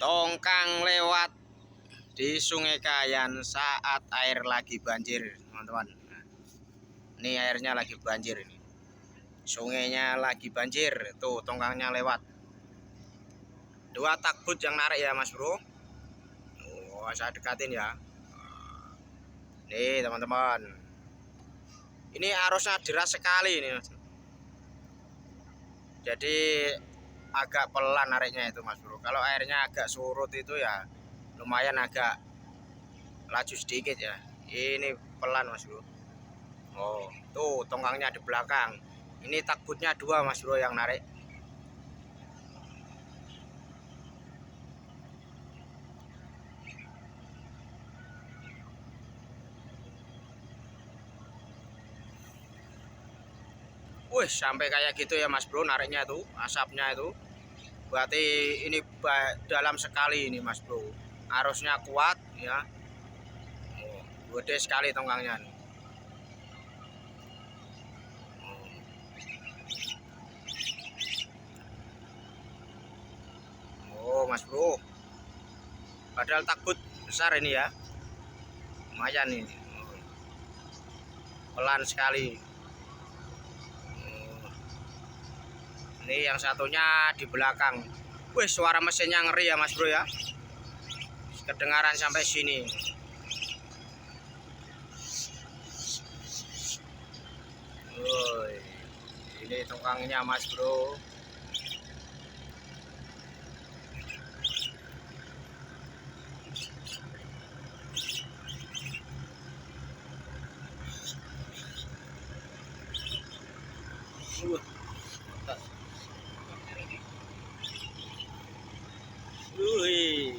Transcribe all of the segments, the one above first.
Tongkang lewat di Sungai Kayan saat air lagi banjir, teman-teman. Ini airnya lagi banjir ini. Sungainya lagi banjir, tuh tongkangnya lewat. Dua takbut yang narik ya, Mas Bro. Oh, saya dekatin ya. Nih, teman-teman. Ini arusnya deras sekali ini, Mas. Jadi agak pelan nariknya itu, Mas Bro. Kalau airnya agak surut itu ya lumayan agak laju sedikit ya. Ini pelan, Mas Bro. Oh, tuh tongkangnya di belakang. Ini takbutnya dua, Mas Bro, yang narik. Wih, sampai kayak gitu ya, Mas Bro, nariknya itu, asapnya itu. Berarti ini dalam sekali ini, Mas Bro. Arusnya kuat ya. Oh, gede sekali tongkangnya. Oh, Mas Bro. Padahal takbut besar ini ya. Lumayan ini. Pelan sekali. Ini yang satunya di belakang. Wih, suara mesinnya ngeri ya, Mas Bro ya. Kedengaran sampai sini. Woi, ini tongkangnya, Mas Bro. Wih.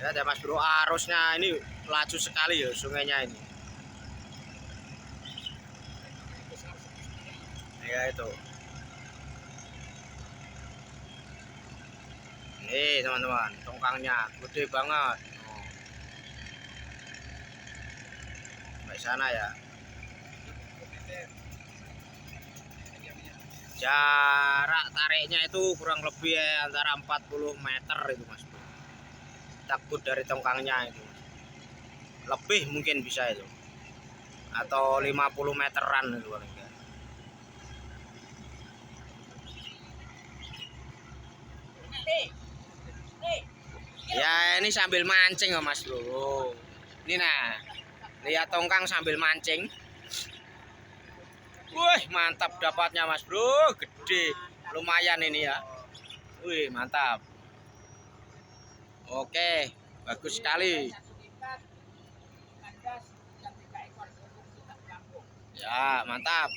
Ya, ada Mas Bro, arusnya ini laju sekali ya sungainya ini. Ya itu. Nih teman-teman, tongkangnya gede banget. Oh. Sampai sana ya. Jarak tariknya itu kurang lebih ya, antara 40 meter itu, Mas Bro. Takbut dari tongkangnya itu. Lebih mungkin bisa itu. Atau 50 meteran itu paling enggak. Ya ini sambil mancing ya, Mas Bro. Ini nah, lihat tongkang sambil mancing. Wih, mantap dapatnya, Mas Bro, gede, lumayan ini ya. Wih, mantap. Oke, bagus sekali. Ya, mantap.